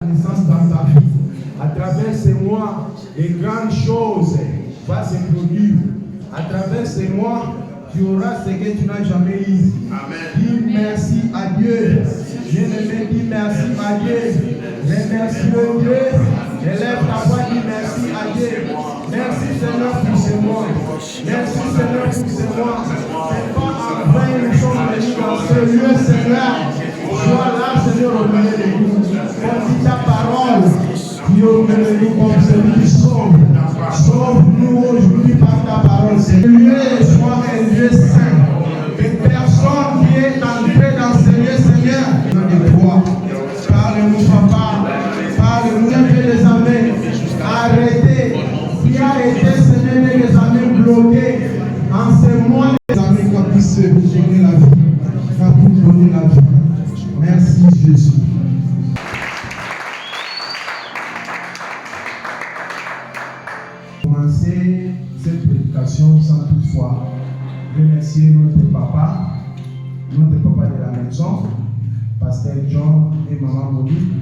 naissance dans ta vie. À travers ces mois, les grandes choses vont se produire. À travers ces mois, tu auras ce que tu n'as jamais eu. Amen. Dis merci à Dieu. Bien-aimé, dis merci à Dieu. Remercie le Dieu. Élève ta voix, dis merci à Dieu. Merci Seigneur pour ces mois. Merci Seigneur pour ces mois. C'est pas en vain que nous sommes venus dans ce lieu, Seigneur. Sois là, Seigneur, au milieu de nous. Conduis ta parole. Dieu, au milieu de nous, comme celui qui sauve. Sauve-nous aujourd'hui par ta parole, Seigneur. Le lieu soit un lieu saint. Que personne qui est entré dans ce lieu, Seigneur, de toi. Parle-nous, papa. Parle-nous, fais des amens. Arrêtez. Qui a été, Seigneur, des amens bloqués en ce mois. Les amens qu'on puisse donner la vie. Qu'on puisse donner la vie. Merci, Jésus. Commencer cette prédication sans toutefois remercier notre papa de la maison, Pasteur John et Maman Monique,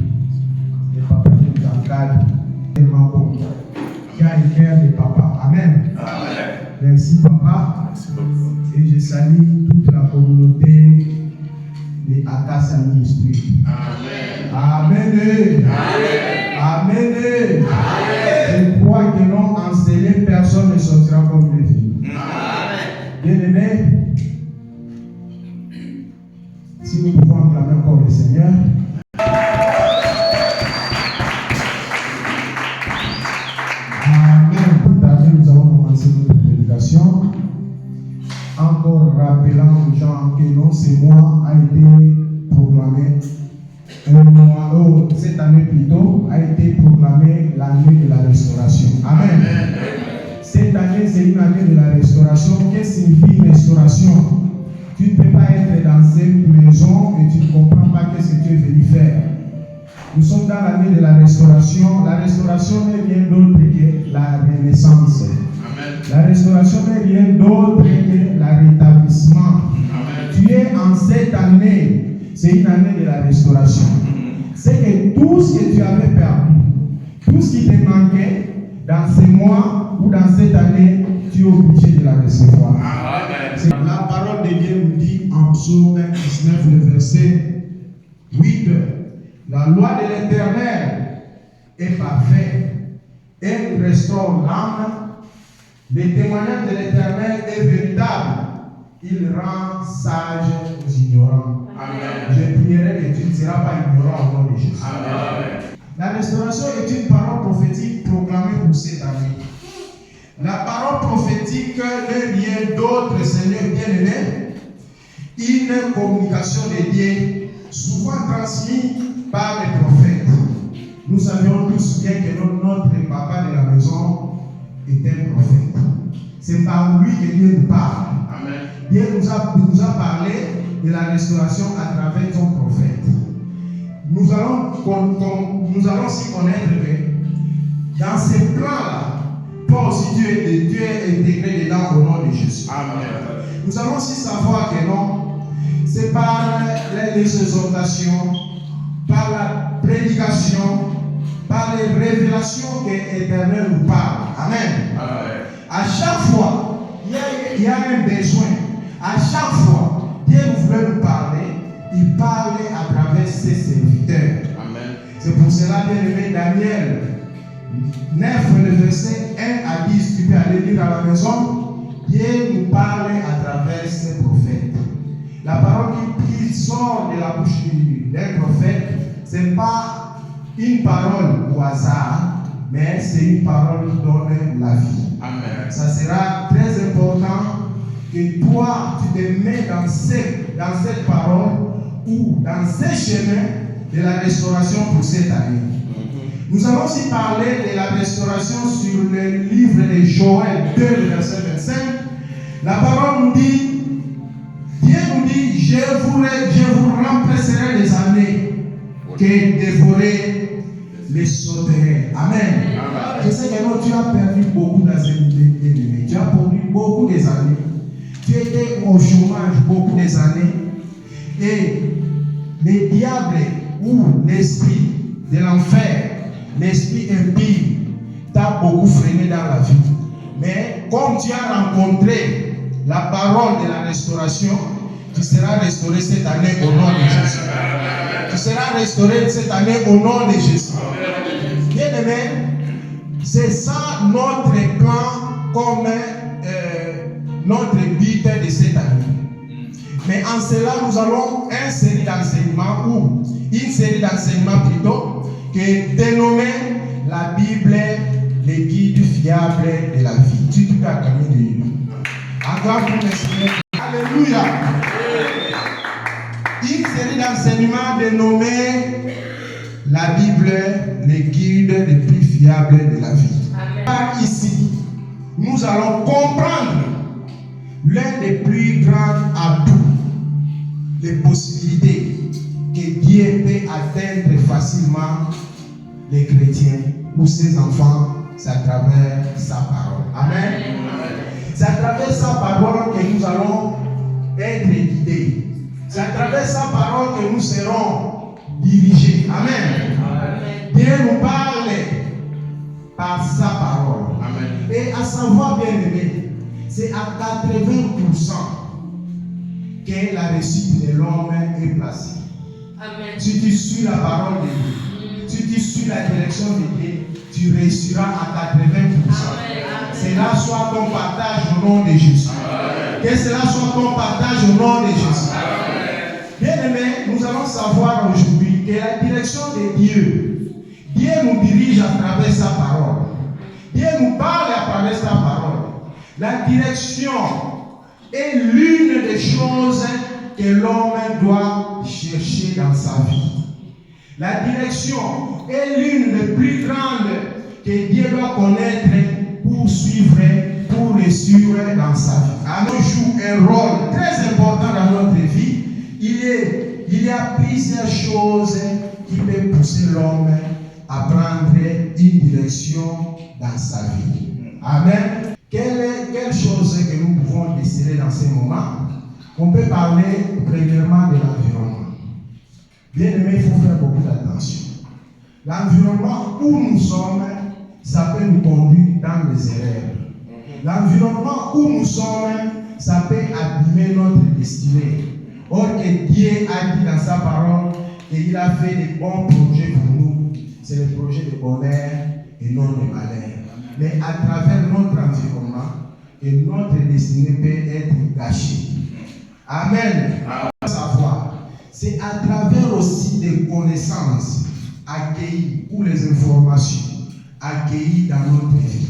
et papa de Tankal et Maman, qui a une mère de papa. Amen. Amen. Merci papa. Merci beaucoup. Et je salue toute la communauté de Akasa Ministry. Amen. Amen. Amen. Amen. Je crois que non enseigné, personne ne sortira comme une fille. Amen. Bien-aimés, si nous pouvons acclamer encore le Seigneur. Amen. Tout à l'heure, nous allons commencer notre prédication. Encore rappelant aux gens que non, ce mois a été proclamé. Cette année plutôt a été proclamée l'année de la restauration. Amen. Amen. Cette année, c'est une année de la restauration. Qu'est-ce que signifie restauration? Tu ne peux pas être dans une maison et tu ne comprends pas ce que tu es venu faire. Nous sommes dans l'année de la restauration. La restauration n'est rien d'autre que la renaissance. Amen. La restauration n'est rien d'autre que le rétablissement. Amen. Tu es en cette année, c'est une année de la restauration. C'est que tout ce que tu avais perdu, tout ce qui te manquait dans ces mois ou dans cette année, tu es obligé de la recevoir. Amen. La parole de Dieu nous dit en psaume 19, le verset 8, la loi de l'Éternel est parfaite, elle restaure l'âme. Le témoignage de l'Éternel est véritable, il rend sage aux ignorants. Amen. Je prierai que tu ne seras pas ignorant au nom de Jésus. Amen. La restauration est une parole prophétique proclamée pour cette année. La parole prophétique n'est rien d'autre, Seigneur bien-aimé, une communication de Dieu, souvent transmise par les prophètes. Nous savions tous bien que notre papa de la maison est un prophète. C'est par lui que Dieu nous parle. Amen. Dieu nous a parlé de la restauration à travers son prophète. Nous allons s'y connaître que dans ces plans-là, toi aussi Dieu est intégré dedans au nom de Jésus. Amen. Nous allons aussi savoir que non, c'est par les exhortations, par la prédication, par les révélations que l'Éternel nous parle. Amen. Amen. À chaque fois, il y a un besoin. À chaque fois, Dieu voulait nous parler, il parlait à travers ses serviteurs. Amen. C'est pour cela, bien-aimé, Daniel 9, le verset 1 à 10, tu peux aller lire à la maison. Dieu nous parlait à travers ses prophètes. La parole qui sort de la bouche d'un prophète, ce n'est pas une parole au hasard, mais c'est une parole qui donne la vie. Amen. Ça sera très important que toi, tu te mets dans cette parole ou dans ces chemins de la restauration pour cette année. Nous allons aussi parler de la restauration sur le livre de Joël 2, verset 25. La parole nous dit, Dieu nous dit, je vous remplacerai les années que dévorer les sauterelles. Amen. Amen. Je sais que non, tu as perdu beaucoup d'années. Tu as perdu beaucoup des années. Tu étais au chômage beaucoup des années. Et le diable ou l'esprit de l'enfer, l'esprit impie t'a beaucoup freiné dans la vie. Mais comme tu as rencontré la parole de la restauration, tu seras restauré cette année au nom de Jésus. Tu seras restauré cette année au nom de Jésus. Bien-aimé, c'est ça notre plan comme notre but de cette année. Mais en cela, nous allons une série d'enseignements plutôt, que dénommé la Bible, les guides fiables de la vie. Tu peux acclamer de lui. Encore pour le Seigneur. Alléluia. Une série d'enseignements dénommée la Bible, les guides les plus fiables de la vie. Amen. Ici, nous allons comprendre l'un des plus grands atouts, les possibilités que Dieu peut atteindre facilement les chrétiens ou ses enfants, c'est à travers sa parole. Amen. C'est à travers sa parole que nous allons être guidés. C'est à travers sa parole que nous serons dirigés. Amen. Dieu nous parle par sa parole. Amen. Et à savoir, bien aimé, c'est à 80% que la réussite de l'homme est placée. Amen. Si tu suis la parole de Dieu, si tu suis la direction de Dieu, tu réussiras à 80%. Cela soit ton partage au nom de Jésus. Amen. Que cela soit ton partage au nom de Jésus. Bien aimé, nous allons savoir aujourd'hui que la direction de Dieu, Dieu nous dirige à travers sa parole. Dieu nous parle à travers sa parole. La direction est l'une des choses que l'homme doit chercher dans sa vie. La direction est l'une des plus grandes que Dieu doit connaître pour suivre, pour réussir dans sa vie. Amen. Joue un rôle très important dans notre vie. Il y a plusieurs choses qui peuvent pousser l'homme à prendre une direction dans sa vie. Amen. Quelle chose que nous pouvons déceler dans ces moments? On peut parler premièrement de l'environnement. Bien aimé, il faut faire beaucoup d'attention. L'environnement où nous sommes, ça peut nous conduire dans les erreurs. L'environnement où nous sommes, ça peut abîmer notre destinée. Or que Dieu a dit dans sa parole qu'il a fait des bons projets pour nous. C'est le projet de bonheur et non de malheur. Mais à travers notre environnement, que notre destinée peut être gâchée. Amen. Savoir. C'est à travers aussi des connaissances accueillies ou les informations accueillies dans notre vie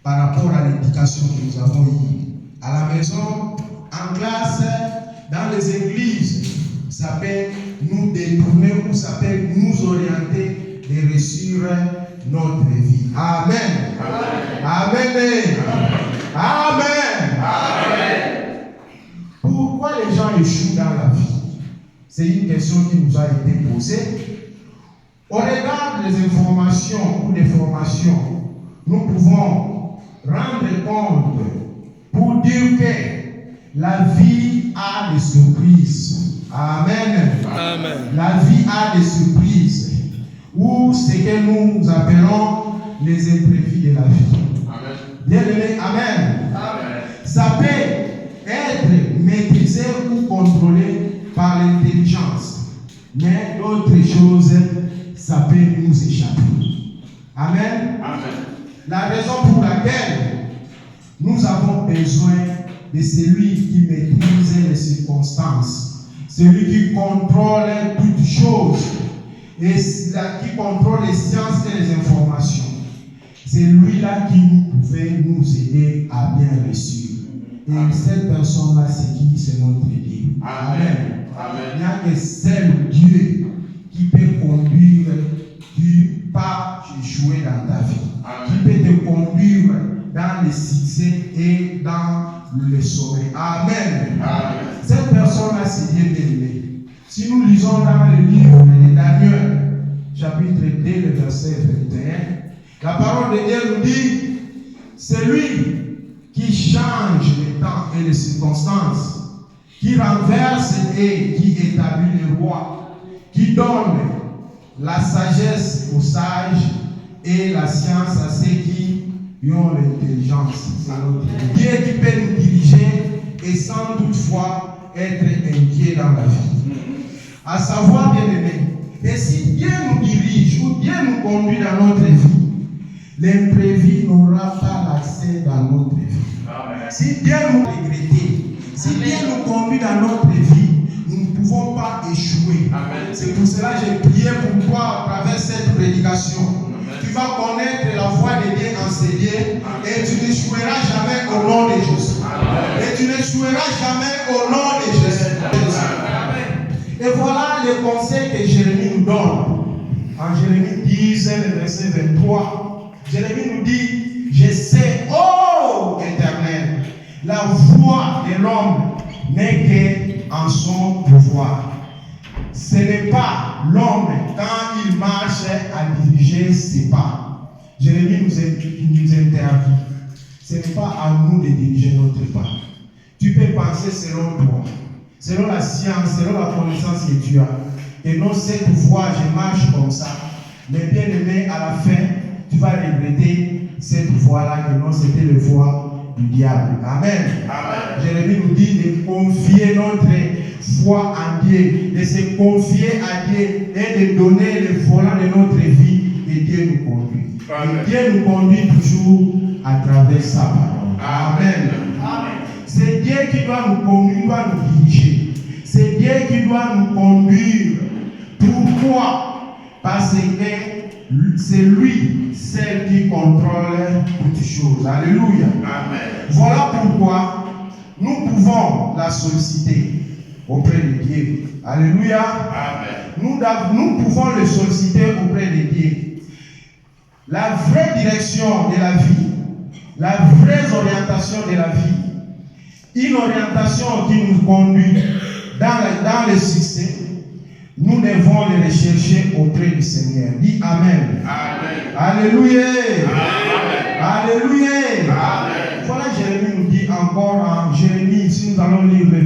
par rapport à l'éducation que nous avons eue à la maison, en classe, dans les églises. Ça peut nous détourner ou ça peut nous orienter de réussir notre vie. Amen. Amen. Amen. Amen. Amen. Pourquoi les gens échouent dans la vie? C'est une question qui nous a été posée. Au regard des informations ou des formations, nous pouvons rendre compte pour dire que la vie a des surprises. Amen. Amen. La vie a des surprises. Ou ce que nous appelons les imprévus de la vie. Amen. Bien aimé, amen. Amen. Ça peut être maîtrisé ou contrôlé par l'intelligence. Mais d'autres choses, ça peut nous échapper. Amen. Amen. La raison pour laquelle nous avons besoin de celui qui maîtrise les circonstances, celui qui contrôle toutes choses et qui contrôle les sciences et les informations. C'est lui-là qui pouvait nous aider à bien réussir. Et cette personne-là, c'est notre Dieu. Amen. Amen. Il n'y a que seul Dieu qui peut conduire, qui pas échouer dans ta vie. Amen. Qui peut te conduire dans le succès et dans le sommet. Amen. Amen. Cette personne-là, c'est Dieu bien-aimé. Si nous lisons dans le livre de Daniel, chapitre 2, le verset 21, la parole de Dieu nous dit, c'est lui qui change les temps et les circonstances, qui renverse et qui établit les rois, qui donne la sagesse aux sages et la science à ceux qui ont l'intelligence. Dieu qui peut nous diriger et sans toutefois être inquiet dans la vie. À savoir, bien aimé, et si Dieu nous dirige ou Dieu nous conduit dans notre vie, l'imprévu n'aura pas l'accès dans notre vie. Amen. Si Dieu nous regrette, si Dieu nous conduit dans notre vie, nous ne pouvons pas échouer. C'est pour cela que j'ai prié pour toi à travers cette prédication. Amen. Tu vas connaître la voie de Dieu enseignée et tu n'échoueras jamais au nom de Jésus. Amen. Et tu n'échoueras jamais au nom de Jésus. Amen. Et voilà le conseil que Jérémie nous donne. En Jérémie 10, le verset 23, Jérémie nous dit, je sais, ô Éternel, la voie de l'homme n'est qu'en son pouvoir. Ce n'est pas l'homme quand il marche à diriger ses pas. Jérémie nous interdit. Ce n'est pas à nous de diriger notre pas. Tu peux penser selon toi, selon la science, selon la connaissance que tu as. Et non, cette voie, je marche comme ça. Mais bien aimé, à la fin, tu vas regretter cette voie-là, que non, c'était la voie du diable. Amen. Amen. Jérémie nous dit de confier notre foi en Dieu, de se confier à Dieu et de donner le volant de notre vie et Dieu nous conduit. Et Dieu nous conduit toujours à travers sa parole. Amen. Amen. C'est Dieu qui doit nous conduire, doit nous diriger. C'est Dieu qui doit nous conduire. Pourquoi? Parce que c'est lui, celle qui contrôle toutes choses. Alléluia. Amen. Voilà pourquoi nous pouvons la solliciter auprès de Dieu. Alléluia. Amen. Nous pouvons le solliciter auprès de Dieu. La vraie direction de la vie, la vraie orientation de la vie, une orientation qui nous conduit dans le succès, nous devons le rechercher auprès du Seigneur. Dis Amen. Amen. Alléluia. Amen. Alléluia. Amen. Voilà, Jérémie nous dit encore en Jérémie, si nous allons lire le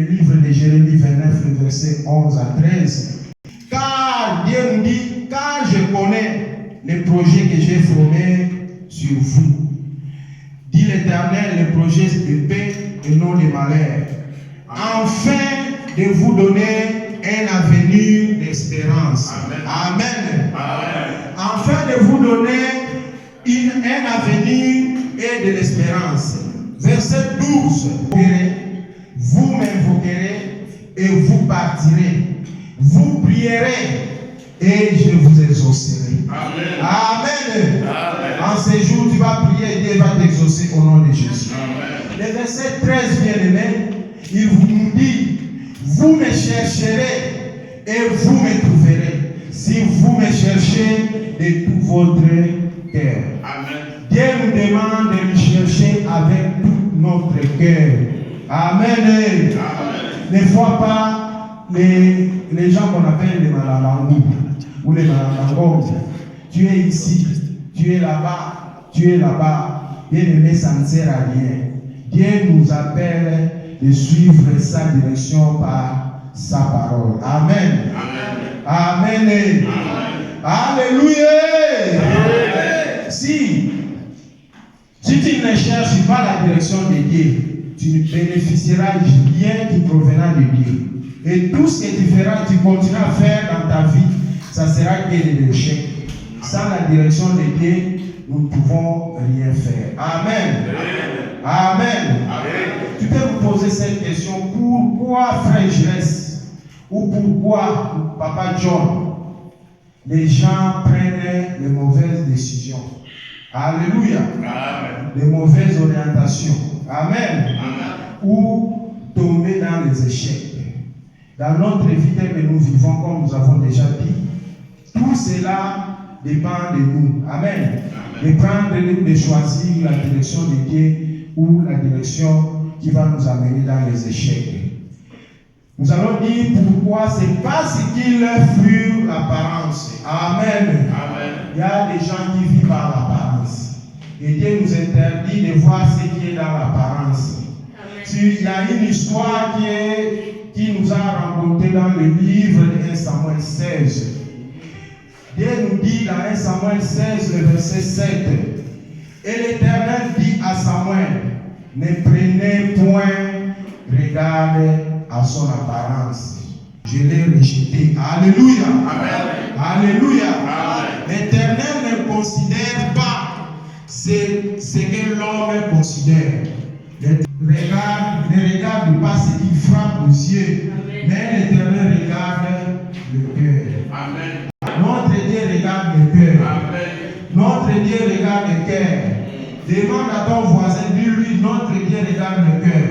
livre de Jérémie 29, le verset 11 à 13. Car Dieu nous dit, car je connais les projets que j'ai formés sur vous. Dit l'Éternel, les projets de paix et non de malheur. Afin de vous donner un avenir d'espérance. Amen. Amen. Amen. Afin de vous donner un avenir et de l'espérance. Verset 12. Vous m'invoquerez et vous partirez. Vous prierez et je vous exaucerai. Amen. Amen. Amen. En ces jours, tu vas prier et Dieu va t'exaucer au nom de Jésus. Amen. Le verset 13, bien aimé, il nous dit, vous me chercherez et vous me trouverez si vous me cherchez de tout votre cœur. Amen. Dieu nous demande de le chercher avec tout notre cœur. Amen. Amen. Ne vois pas les gens qu'on appelle les malabangou ou les malabangos. Tu es ici, tu es là-bas, tu es là-bas. Bien aimé, ça ne sert à rien. Dieu nous appelle de suivre sa direction par sa parole. Amen. Amen. Amen. Amen. Alléluia. Amen. Si tu ne cherches pas la direction de Dieu, tu ne bénéficieras rien qui proviendra de Dieu. Et tout ce que tu feras, tu continueras à faire dans ta vie, ça sera que de l'échec. Sans la direction de Dieu, nous ne pouvons rien faire. Amen. Amen. Amen. Amen. Tu peux vous poser cette question, pourquoi frère Jérès ou pourquoi papa John, les gens prennent les mauvaises décisions? Alléluia. Amen. Les mauvaises orientations. Amen. Amen. Ou tomber dans les échecs. Dans notre vie telle que nous vivons, comme nous avons déjà dit, tout cela dépend de nous. Amen. De prendre, de choisir la direction de Dieu ou la direction qui va nous amener dans les échecs. Nous allons dire pourquoi c'est parce qu'ils furent l'apparence. Amen. Amen. Il y a des gens qui vivent par l'apparence. Et Dieu nous interdit de voir ce qui est dans l'apparence. Il y a une histoire qui nous a rencontré dans le livre de 1 Samuel 16. Dieu nous dit dans 1 Samuel 16, le verset 7, et l'Éternel dit à Samuel, ne prenez point regard à son apparence. Je l'ai rejeté. Alléluia. Amen. Alléluia. Amen. L'Éternel ne considère pas ce que l'homme considère. Ne regarde pas ce qui frappe aux yeux, mais l'Éternel regarde le cœur. Amen. Notre Dieu regarde le cœur. Amen. Notre Dieu regarde le cœur. Demande à ton voisin, dis-lui, notre Dieu regarde le cœur.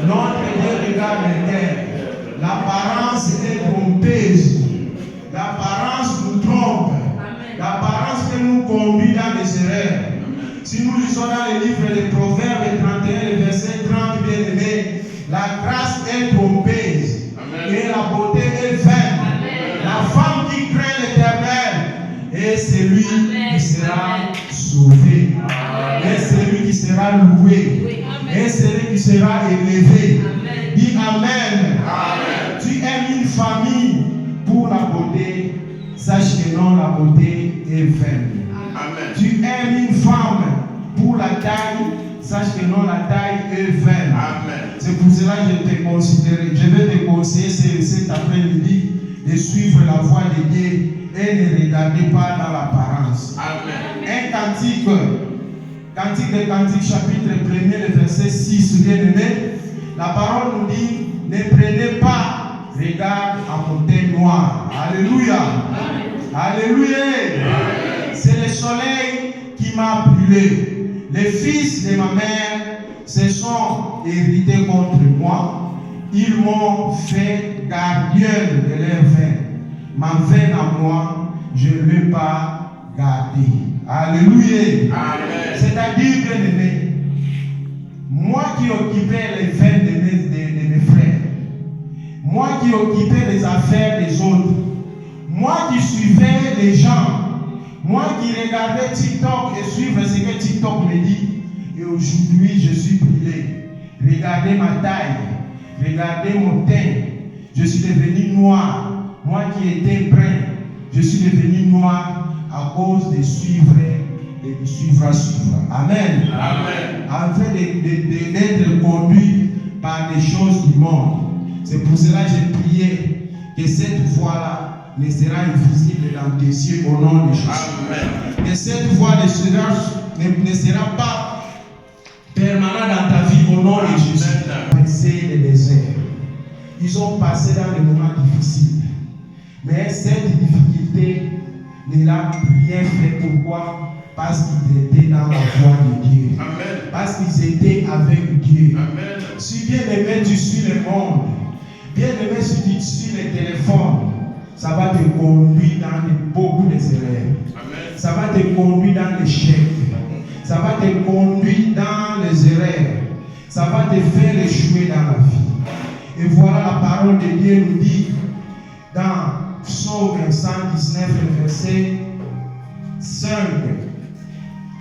Notre Dieu regarde le cœur. L'apparence est trompeuse. L'apparence nous trompe. L'apparence que nous conduit dans les erreurs. Si nous lisons dans le livre des Proverbes 31, le verset 30, bien aimé, la grâce est trompeuse. Et la beauté est vaine. La femme qui craint l'Éternel est celui qui sera sauvé. Et celui qui sera loué. Et celui qui sera élevé. Dis Amen. Amen. Tu aimes une famille pour la beauté, sache que non, la beauté est vaine. Amen. Tu aimes une femme pour la taille, sache que non, la taille est vaine. Amen. C'est pour cela que je vais te conseiller cet après-midi de suivre la voie de Dieu et ne regarder pas dans l'apparence. Amen. Un cantique de Cantique chapitre 1er, le verset 6, bien aimé, la parole nous dit, ne prenez pas regard à mon teint noir. Alléluia. Alléluia. C'est le soleil qui m'a brûlé. Les fils de ma mère se sont irrités contre moi. Ils m'ont fait gardien de leur veine. Ma veine à moi, je ne l'ai pas gardée. Alléluia. Amen. C'est-à-dire, bien aimé, moi qui occupais les veines de mes frères, moi qui occupais les affaires des autres, moi qui suivais les gens, moi qui regardais TikTok et suivais ce que TikTok me dit, et aujourd'hui je suis brûlé. Regardez ma taille, regardez mon teint, je suis devenu noir. Moi qui étais brun, je suis devenu noir à cause de suivre et de suivre. Amen. Amen. En train d'être conduit par des choses du monde. C'est pour cela que j'ai prié que cette voie-là ne sera invisible dans tes yeux au nom de Jésus. Amen. Que cette voie ne sera pas permanente dans ta vie au nom de Jésus. Passer les déserts. Ils ont passé dans des moments difficiles. Mais cette difficulté ne l'a rien fait. Pourquoi? Parce qu'ils étaient dans la voie de Dieu. Amen. Parce qu'ils étaient avec Dieu. Amen. Si bien aimé tu suis le monde, bien aimé si tu suis les téléphones, ça va te conduire dans beaucoup d'erreurs. Amen. Ça va te conduire dans l'échec. Ça va te conduire dans les erreurs. Ça va te faire échouer dans la vie. Et voilà la parole de Dieu nous dit dans Psaume 119, verset 5.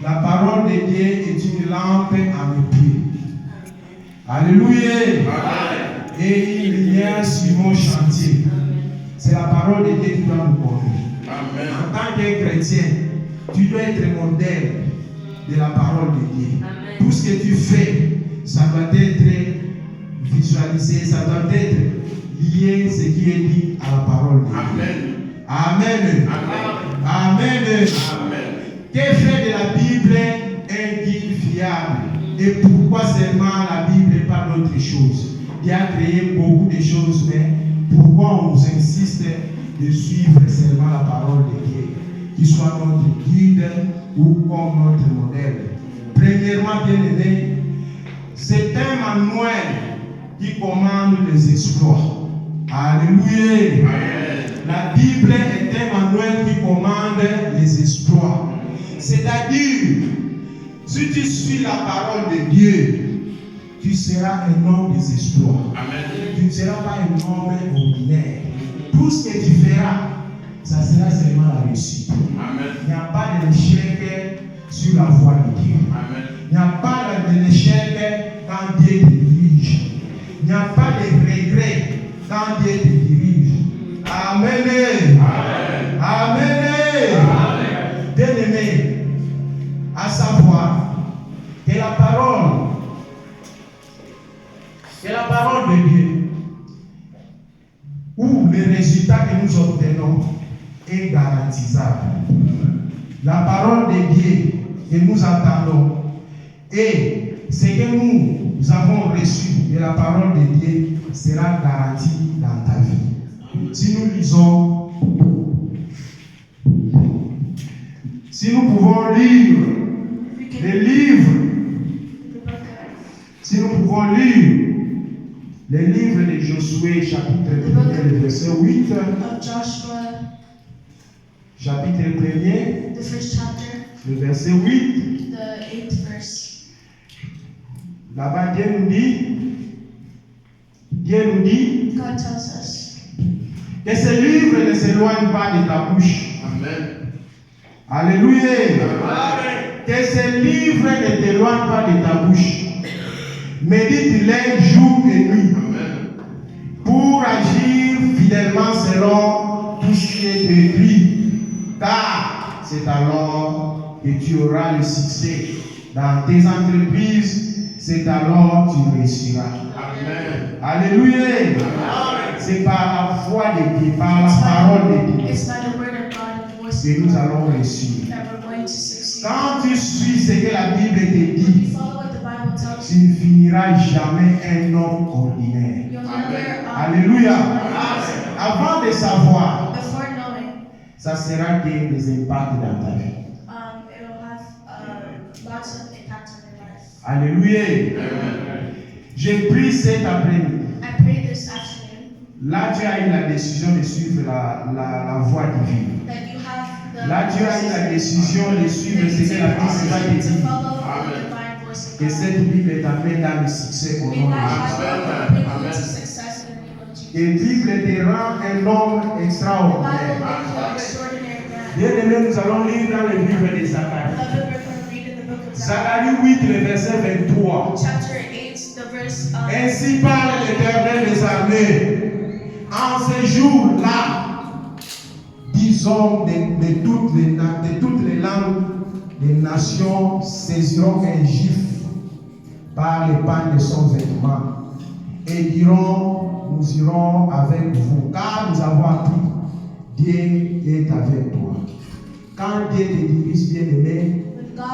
La parole de Dieu est une lampe à mes pieds. Alléluia. Amen. Et une lumière sur mon chantier. C'est la parole de Dieu qui doit nous conduire. Amen. En tant que chrétien, tu dois être modèle de la parole de Dieu. Amen. Tout ce que tu fais, ça doit être visualisé, ça doit être lié à ce qui est dit à la parole de Dieu. Amen. Amen. Amen. Amen. Amen. Que fait de la Bible un guide fiable? Et pourquoi seulement la Bible et pas d'autres choses? Dieu a créé beaucoup de choses, mais pourquoi on nous insiste de suivre seulement la parole de Dieu, qui soit notre guide ou comme notre modèle? Premièrement, bien aimé, c'est un manuel qui commande les exploits. Alléluia. Amen. La Bible est un manuel qui commande les exploits. C'est-à-dire, si tu suis la parole de Dieu, tu seras un homme des exploits. Amen. Tu ne seras pas un homme ordinaire. Tout ce que tu feras, ça sera seulement la réussite. Amen. Il n'y a pas d'échec sur la voie de Dieu. Amen. Il n'y a pas d'échec quand Dieu te dirige. Il n'y a pas de regret quand Dieu te dirige. Amen. Amen. Amen. nous obtenons est garantisable. La parole de Dieu que nous attendons et ce que nous avons reçu de la parole de Dieu sera garanti dans ta vie. Si nous lisons, si nous pouvons lire les livres, si nous pouvons lire les livres de Josué, chapitre 1, verset 8, chapitre 1er, the first chapter, le verset 8, the 8th verse. là-bas Dieu nous dit God tells us que ce livre ne s'éloigne pas de ta bouche. Amen. Alléluia. Amen. Que ce livre ne t'éloigne pas de ta bouche. Médite-les jour et nuit Amen. pour agir fidèlement selon tout ce qui est écrit. Car c'est alors que tu auras le succès dans tes entreprises. C'est alors que tu réussiras. Amen. Alléluia. Amen. C'est par la foi de Dieu, par la parole de Dieu it's by the word of God and the voice que of nous God allons réussir. that we're going to succeed. Quand tu suis ce que la Bible te When dit, you follow what the Bible tells tu you, ne finiras jamais un homme ordinaire. you'll never Alléluia. Avant de savoir, before knowing, ça sera que des impacts dans ta vie. it'll have lots of impact on your life. Alléluia. Amen. J'ai pris cet après-midi. I pray this afternoon Là, tu as eu la décision de suivre la voie divine. that you have the Là, tu as eu la décision de suivre ce que la Bible va te to dire. follow Amen. the divine voice of Que God. cette Bible t'amène dans le succès au May nom de that Jésus. Bible bring you to success in the name of Jesus. Que la Bible te rend un homme The Bible extraordinaire. makes you an extraordinary man. Bien-aimé, nous allons lire dans le livre de Zacharie. Beloved, we're going to read in the book of Zechariah, Zacharie 8, le verset 23. chapter 8, the verse Ainsi parle l'Éternel des armées. En ce jour-là, disons de toutes les langues, les nations saisiront un gifle par les pannes de son vêtement et diront, nous irons avec vous, car nous avons appris, Dieu est avec toi. Quand Dieu te dirige, bien-aimé, when God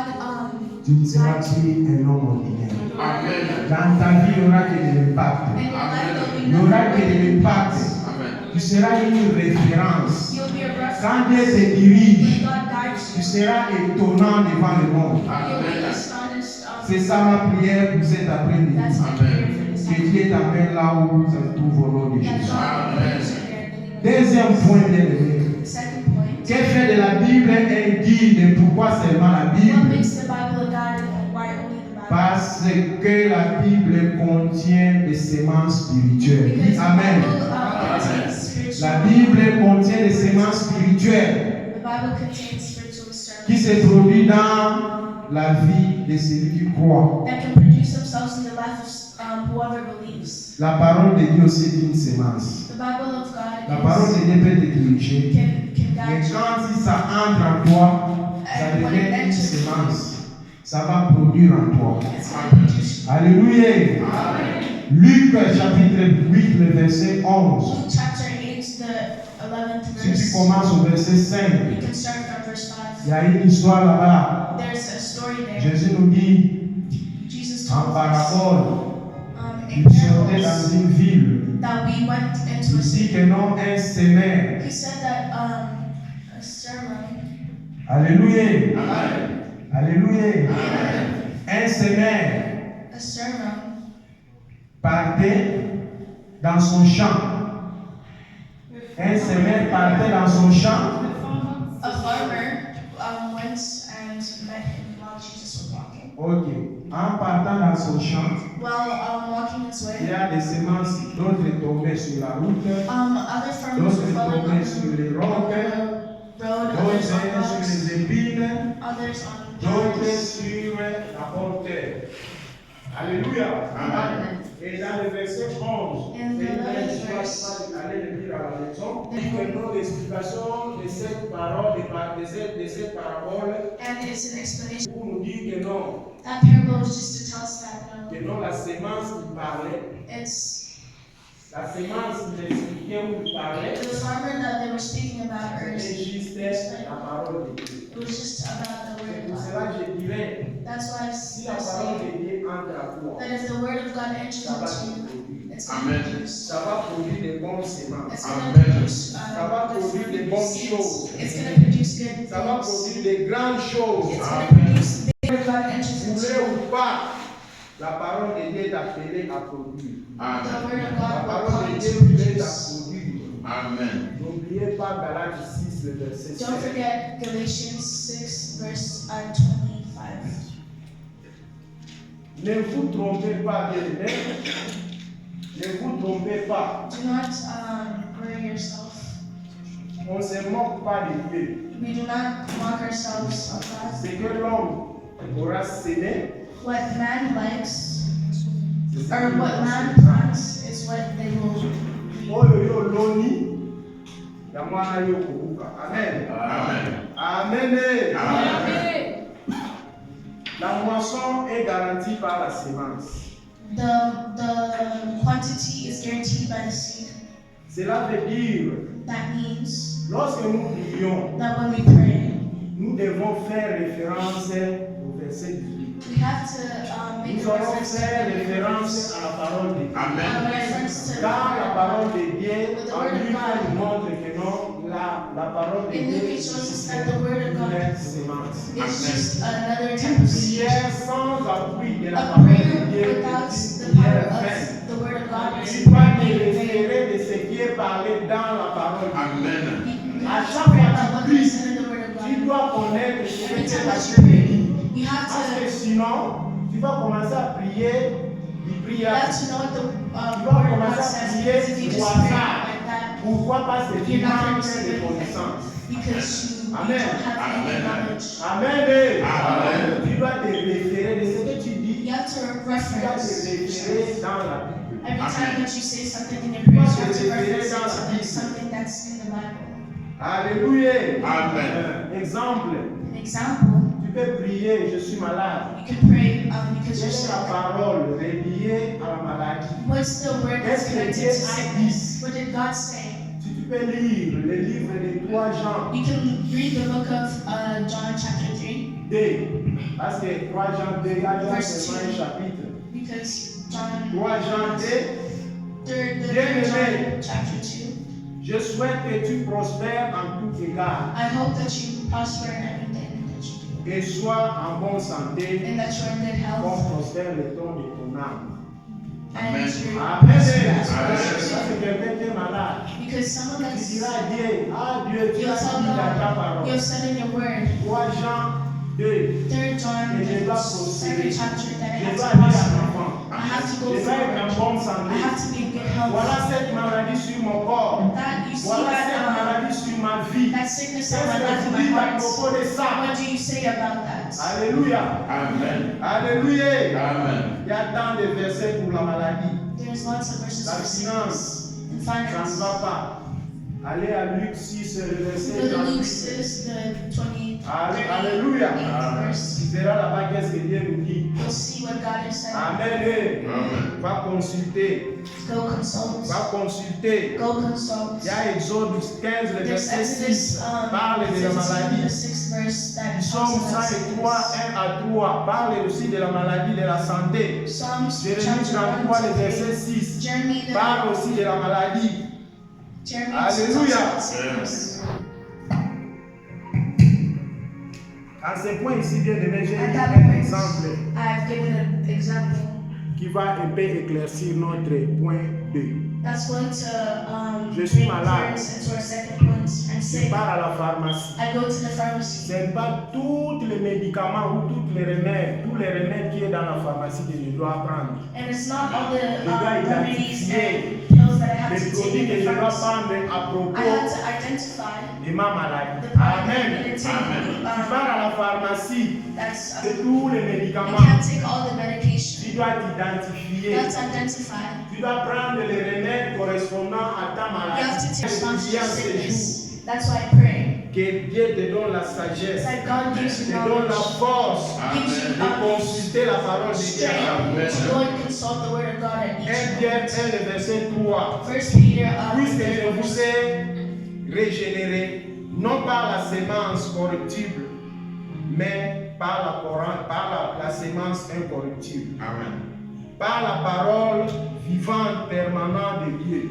tu ne seras plus un homme ordinaire. Amen. Dans ta vie, il n'y aura que de l'impact. in your life there'll be Il n'y aura que de nothing. l'impact. Amen. Tu seras une référence. You'll be a reference. Quand Dieu te dirige, When God guides tu you, seras étonnant devant le monde. you'll be Amen. astonished. C'est ça ma prière pour cet après-midi. That's my prayer for this Que afternoon. Dieu t'amène là où ça se trouve au nom de That Jésus. God will lead you there in the name of Deuxième point, bien-aimé. Jesus. Second point. Que fait de la Bible un guide et pourquoi seulement la What Bible? makes the Bible a guide and why only the Bible? Parce que la Bible contient des semences spirituelles. Because the Amen. Bible contains spiritual. La Bible contient des semences spirituelles The Bible contains spiritual qui sermons se produisent dans la vie de celui qui croit. that can produce themselves in the life of whoever believes. La parole de Dieu aussi est une semence. The Bible of God La parole de Dieu peut te diriger. can Mais guide you. quand si ça entre en toi, ça devient une semence. Ça va produire en toi. It's going to produce. Alléluia. Amen. Luc chapitre 8, le verset 11. Luke chapter 8, the 11th Si tu verse. commences au verset 5, You can start from verse il y 5. a une histoire là-bas. There's a story there. Jésus nous dit Jesus en told us parabole, in il sortait dans parables une ville. that we went into Il a dit city. que non, un semeur. He said that a sermon, Alléluia. Amen. Alléluia. Un semeur a sermon partait dans son champ. Un semeur partait dans son champ. a farmer went and met him while Jesus was walking. Ok. En partant dans son champ, While walking his il y way, a des semences, d'autres tombaient sur la route, other farmers were d'autres falling tombaient sur les on rocs, the road, d'autres others sur on rocks, les épines, others on d'autres thorns. sur la bonne terre. Alléluia. Amen. Et dans le verset 11, In the et là, 11th je verse. vais aller le lire à la maison. Nous donnons l'explication de cette parole, de cette parabole, And it's an explanation. pour nous dire que non, That parable is just to tell us that que non, la sémence qui parlait, it's La semence, il expliquait où il parlait, The farmer that they were speaking about c'était earlier, juste la parole de Dieu. it was just about the C'est word pour of God. cela que je dirais, That's why I si la parole say de Dieu entre à toi, that if the word of God enters ça va te into you, produire. it's going Amen. to produce. Ça va produire des bonnes semences. It's going to Amen. produce Ça va good produire fruit, des good bonnes seeds. choses. It's going to produce good Ça va things. produire des grandes choses. It's going to produce the word of God enters Voulez into you. ou pas, la parole de Dieu est appelée à produire. The Amen. word of La God will parole come de to Dieu est à produce. produire. Amen. N'oubliez pas Galates 6, le verset 7. Don't forget Galatians 6, verse 25. Ne vous trompez pas, bien-aimés. Ne vous trompez pas. Do not worry yourself. On ne se moque pas de Dieu. We do not mock ourselves of God. Ce que l'homme aura sémé, What man likes, c'est ce or qu'il what va man sémer. plants, is what they will reap. Oyo yo loni, ya mwana yo kobuka. Amen. Amen. Amen. Amen. La moisson est garantie par la sémence. The quantity is guaranteed by the seed. Cela veut dire, That means lorsque nous prions, that when we pray, nous devons faire référence au verset 18. we have to make Nous a allons reference faire to the référence à la parole de Dieu. Amen. reference to Car la parole the de Dieu, en Luc, nous montre que non, la parole de In Dieu Luke, it shows us that the word of God une sémence. It's just another Une type of seed. prière sans appui de la A parole de prayer Dieu without est the une prière power vaine. of the word of God is Tu dois te vain. référer de ce qui est parlé dans la parole de Dieu. Amen. You À have chaque to pray fois about que what tu is pries, said in the word of tu God. dois connaître ce que Every tu time as that you fait. pray, you have Parce que to sinon, tu vas commencer à prier du you have prière. to know what the Tu vas word of God commencer à says. prier Because if you au just pray hasard. like that, Pourquoi? Parce que tu You're not manques gonna de receive connaissances. because you Amen. don't have any Amen. knowledge. Amen. Amen. Tu dois te référer de ce que tu dis. You have to Tu dois te reference référer dans la Bible. every Amen. time that you say something in your prayers, you have to reference Dans la it Bible. to something that's in the Bible. Alléluia. Amen. Exemple, An example, tu peux prier, je suis malade. you can pray because Quelle you're est la sick. parole reliée à la maladie? What's the word that's Qu'est-ce que connected Dieu to a sickness? What did God say? Si tu peux lire le livre de 3 Jean You can read the book of John chapter 3 2, parce que 3 Jean 2, il y a Verse seulement un 2. chapitre. because John 3 Jean 2, third Bien-aimé. John chapter 2. je souhaite que tu prospères en tout égard I hope that you prosper in everything that you do et sois en bonne santé and that you're in good comme health prospère le ton de ton âme. and Amen. you're Amen. prosper as Ça, well. c'est quelqu'un qui est malade. Because someone Tu that's diras à Dieu, ah Dieu, tu you'll as tell dit dans ta God, parole. you've said in your word, 3 Jean 2, 3 John, et je dois the prospérer. second chapter, that I Je have dois to aller à prosper. l'enfant. I have to go Je dois être en forward. bonne santé. I have to be in good health. Voilà cette maladie sur mon corps. That you see Voilà cette that maladie sur ma vie. that sickness Qu'est-ce on my life que and tu my dis à heart. propos de ça? What do you say about that? Alléluia. Amen. Alléluia. Amen. Il y a tant de versets pour la maladie. There's lots of verses La for finance, and ça ne finance. va pas. Allez à Luc 6, le verset Go to Luke 38. 6, the 20, Alléluia. 38th verse. Tu verras là-bas qu'est-ce que Dieu nous dit. You'll see what God has said. Amen. Amen. Va consulter. Go consult. Va consulter. Go consult. Il y a Exode 15, le There's verset 6. Exodus Parle de la 15, the maladie. 6th verse that Psaume talks about 103, sickness. 1 à 3. Parle aussi de la maladie, de la santé. Psalms Jérémie chapter 1 33, le to verset 3. 6. Jeremy Parle aussi de la maladie. Jeremy Alléluia. talks about sickness. À ce point ici, bien aimé, j'ai At mis that un point, exemple I've given an example qui va un peu éclaircir notre point 2. that's going to Je suis bring malade. clearance into our second point. I'm Je sick. pars à la pharmacie. I go to the pharmacy. Ce n'est pas tous les médicaments ou tous les remèdes qui sont dans la pharmacie que je dois prendre. And it's not all the Je dois remedies identifier and pills that I have les to take produits in que the je dois pharmacy. prendre à propos I have to identify de ma maladie. the product that Amen. I'm going to take. Amen. Tu pars à la pharmacie, That's c'est tous les you médicaments. can't take all the medication. Tu dois You t'identifier. have to identify. Tu dois prendre les remèdes correspondant à ta You maladie. have to take response to Prière your ces jours. sickness. That's why I pray. Que Dieu te donne la sagesse, that God gives te you donne la knowledge, force gives you de consulter la parole de Dieu. strength to go and consult the word of God at 1 each Pierre moment. 1, le verset 3. First Peter, Puisque the je third vous verse. ai régénéré, non par la sémence corruptible, mais par la sémence incorruptible. Amen. Par la parole vivante permanente de Dieu.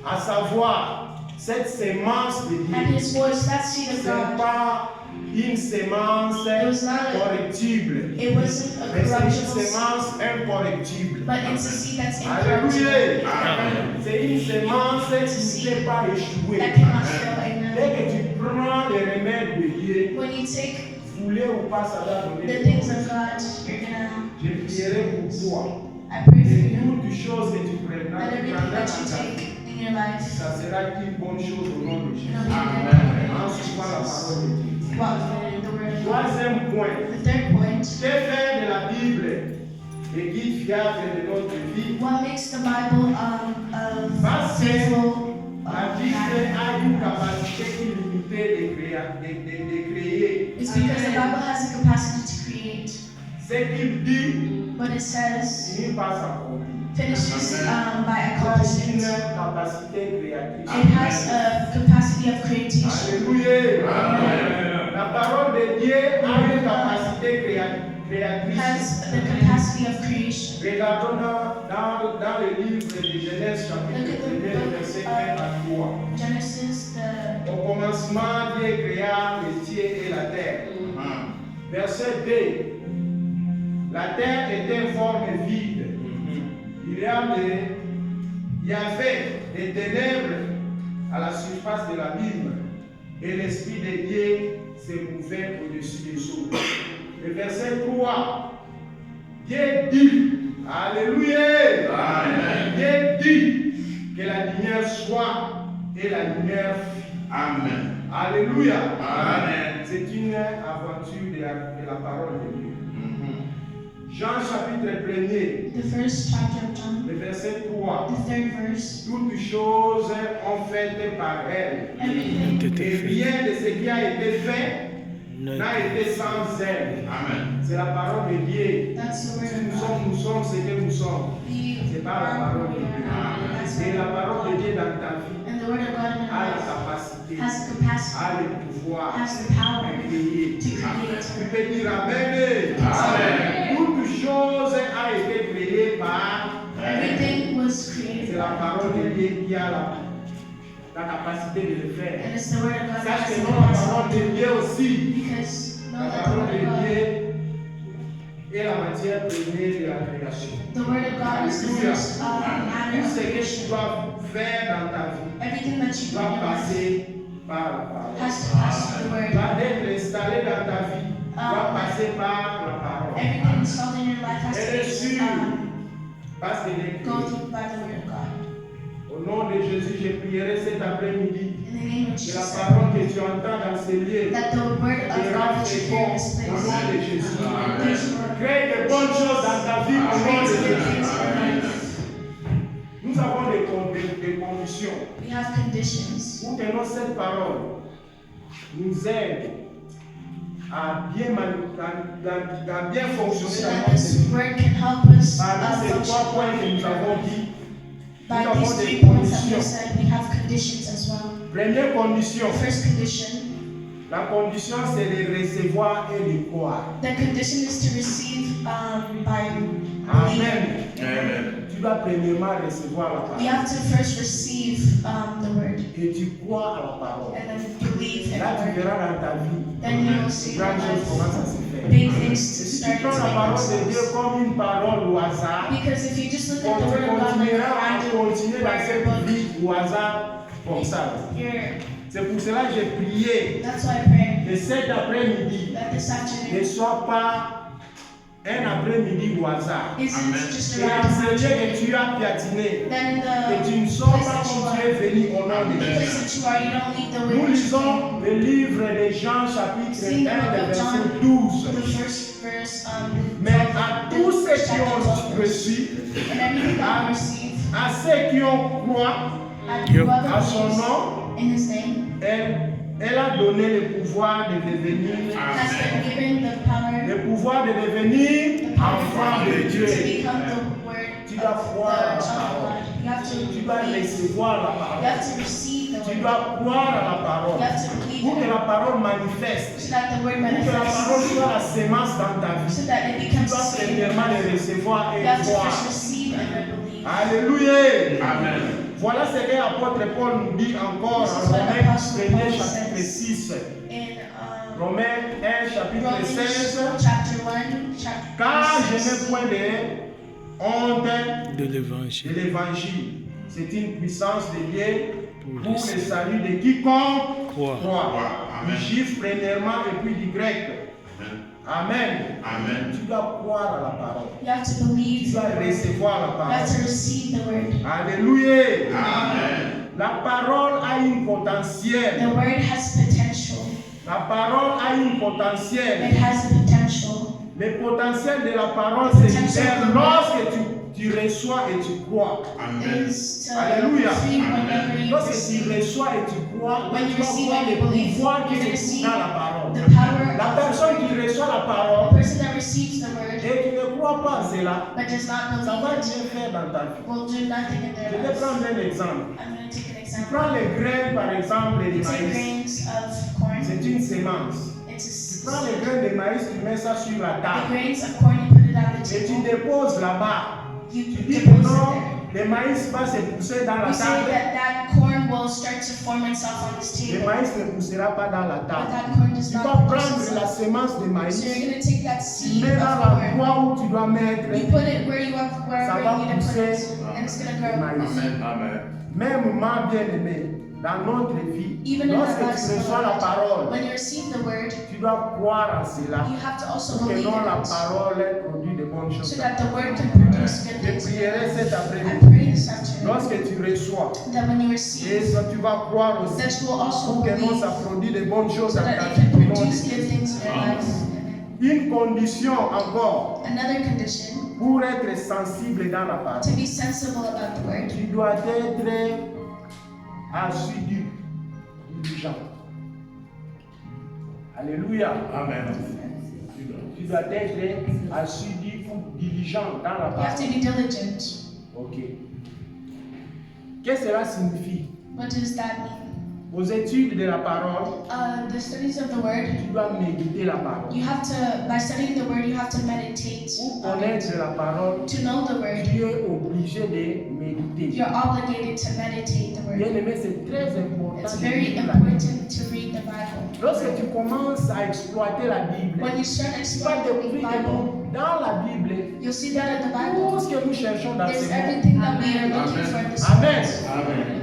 À savoir, cette sémence de And Dieu, his voice, that seed ce of n'est God, pas une sémence was not a- corruptible, it wasn't a mais c'est une corruptible seed, sémence incorruptible. but it's a seed that's incorruptible, Alléluia! Amen. C'est une sémence qui ne peut pas échouer. that cannot fail. Amen. Dès que tu prends les remèdes de Dieu, When you take voulez ou pas, ça va the donner. things of God, you're gonna. Je prierai pour toi. I pray for Et you toutes choses que tu prendras, that everything prendras that you dans ta vie, take in your life, ça sera une bonne chose au nom de Jésus. it'll be Amen. En suivant la parole de Dieu. well, the word of God. Troisième point. The third point, Que faire de la Bible le guide fiable de notre vie? what makes the Bible a faithful La Bible guide? a une capacité illimitée de créer. It's because the Bible has the capacity to create. Ce qu'il dit What it says finit par s'accomplir. finishes by Il a accomplishing une it. capacité créatrice. It has a capacity of creation. Alléluia. Amen. La parole de Dieu a une capacité créatrice. Has the capacity of creation. Regardons dans le livre de Genèse chapitre 1, verset 1 à 3. Genesis, the Au commencement, Dieu créa les cieux et la terre. Verset 2. La terre était forme vide. Il y avait des ténèbres à la surface de l'abîme et l'Esprit de Dieu se mouvait au-dessus des eaux. Le verset 3. Dieu dit, Alléluia, Amen. Dieu dit que la lumière soit et la lumière fit. Amen. Alléluia. Amen. C'est une aventure de la parole de Dieu. Jean chapitre 1er, the first chapter of John, le verset 3. the third verse. Toutes choses ont fait par elle. Everything Et rien de ce qui a été fait n'a été sans elle. Amen. C'est la parole de Dieu. that's the word Si of God. nous sommes ce que nous sommes. C'est par la parole de Dieu. That's Et right. la parole de Dieu dans ta vie And the word of God in your a la life capacité, has the capacity a le pouvoir has the power de créer. to create. Tu peux dire Amen. Amen. Toute chose a été créée par Everything was c'est created la by parole de Dieu qui a la capacité de le faire. and it's the word of God that Sache has que the non, la capacity. parole de Dieu aussi. Because know La that the parole word de of God, Dieu est la matière première de la création. the word of God is the Alléluia. first matter Tout of ce que tu creation. dois faire dans ta vie Everything that you do in doit your life passer par la parole. has to pass through the word. Doit être installé dans ta vie doit passer par la parole. Everything installed in your life has Elle est to sûre parce qu'elle est go créée. through by the word of God. Au nom de Jésus, je prierai cet après-midi In the name of que la Jesus, parole que tu entends dans ces lieux that the word of God that you hear in this au nom de place, Jésus. Amen. Crée de bonnes choses dans ta vie au nom Creates de good Jésus. things in your life. Nous avons des conditions We have conditions pour que cette parole nous aide à bien fonctionner so dans that notre this vie. word can help us Parmi ces trois function points que nous in avons our life. dit, nous By avons these des 3 points that we conditions. said, we have conditions as well. Première condition, The first condition, la condition c'est de recevoir et de croire. the condition is to receive by believing. Amen. Amen. Tu dois premièrement recevoir la We parole have to first receive the word et tu crois à la parole. and then believe in Là, tu the word. verras dans ta vie Then you will see les your grandes choses life, commencent à se faire. big Et things to si tu start to prends la make parole de Dieu themselves. comme une parole au hasard, Because if you just look on at the word of God like a continuera à random continuer dans cette word book, vie au hasard comme ça. you're, C'est pour cela que j'ai prié that's why I pray que cet après-midi that this ne afternoon soit pas un après-midi au hasard. isn't Amen. just Et a random enseigner afternoon. que tu as piatiné, Then que tu ne the sors place pas that you comme tu are, es venu au nom de the Jésus. place that you are, you don't leave the way Nous that you lisons came. le livre de Jean chapitre 1, Sing the book le of verset John, 12. the first verse, Mais à tous ceux qui ont reçu, and everything that we receive, à ceux qui ont croit and à whoever son believes nom, in His name, elle Elle a donné le pouvoir de devenir, has been given the power, le pouvoir de devenir enfant de to Dieu. become the word Tu of dois the croire à la child of parole. God. You have to Tu dois believe. recevoir la You parole. have to receive the Tu word. dois croire à la You parole. have to believe Pour que it. la parole manifeste. So that the word Pour que la parole manifests. soit la sémence dans ta vie. So that it Tu becomes dois seed. premièrement le recevoir You et have to croire. first receive and then believe. Alléluia. Amen. Voilà ce que l'apôtre Paul nous dit encore This is en what Romains Apostle 1er Paul chapitre says. 6. In Romains 1 chapitre Romans 16. chapter 1, chapter Car je n'ai 6. point de honte de de l'évangile l'évangile. C'est une puissance de Dieu pour pour les le salut de quiconque croire. croit. Amen. Du juif premièrement et puis du grec. Amen. Amen. Tu dois croire à la parole. You have to Tu believe dois the word. recevoir la You have to parole. receive the word. Alléluia. Amen. La parole a une The potentiel. word has potential. La parole a une potentiel. It has a potential. Le potentiel de la parole se libère lorsque tu reçois et tu crois. It Amen. is to Alléluia. receive whenever you Lorsque tu receive. reçois et tu crois, When you tu vas receive voir and le you believe, pouvoir you're qui going to se see trouve dans la parole. the power La of the personne word. qui reçoit la The parole person that receives the word et qui ne croit pas en cela, but does not ça va believe rien it faire dans ta vie. will do nothing in Je their vais lives. prendre un exemple. I'm going to take an Tu example. prends les graines, par exemple, de You take maïs. grains of corn. C'est une sémence. It's Tu a prends les graines de maïs, tu mets ça sur la the table. grains of corn, you put it on the Et tu table. déposes là-bas. You Tu dis que deposit non, there. le maïs va se pousser dans la You say table. that corn will start to form itself on this Le table. maïs ne poussera pas dans la But table. that corn does Tu not vas produce prendre la itself. sémence de maïs, So you're going to take that tu seed mets of dans corn. l'endroit où tu dois mettre. You put it where you have, Ça wherever va you need to put pousser it, and it's going to le grow. maïs. Amen. Amen. Même ma bien-aimée, dans notre vie, Even in lorsque the tu lives reçois la of parole, when you receive the word, tu dois croire en cela. you have to also Pour que believe non la in it, parole produit de bonnes so choses. that the word can produce good Je things. prierai cet I après-midi. pray this afternoon Lorsque tu reçois, that when you et receive, ça, tu vas croire aussi. that you will also Pour que non believe, ça produit de bonnes choses so dans that ta it vie. can au nom de produce Jésus. good things in your life. Une condition encore Another condition, pour être sensible dans la parole. to be sensible about the word, Tu dois être assidu, diligent. Alléluia. Amen. Tu dois être assidu ou diligent dans la you have to parole. be diligent. Ok. Qu'est-ce que cela signifie? What does that mean? Aux études de la parole, The studies of the word, tu dois méditer la parole. you have to, by studying the word, you have to meditate Pour on it. connaître la parole, To know the word, tu es obligé de méditer. you're obligated to meditate the Bien word. aimé, c'est très important It's de very lire la Bible. important to read the Bible. Lorsque tu commences à exploiter la Bible, When you start tu vas exploring the découvrir que Bible, non, dans la Bible, you'll see that in the tout Bible, ce que nous cherchons dans there's ce monde, everything that we are looking for in this Amen. world. Amen.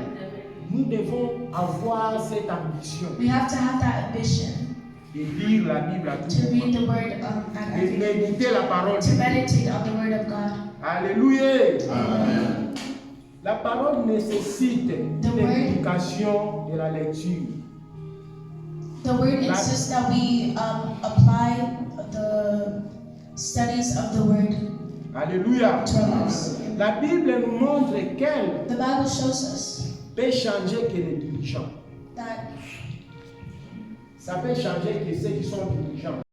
nous devons avoir cette ambition We have to have that ambition de lire la Bible à tout to read moment, the word at de every méditer la parole de to Dieu. meditate on the word of God. Alléluia. Amen. La parole nécessite The une word- éducation de la lecture. The word insists that we apply the studies of the word Alléluia. to our lives. La Bible nous montre qu'elle The Bible shows us peut changer que les dirigeants. that Ça peut changer que ceux qui sont dirigeants.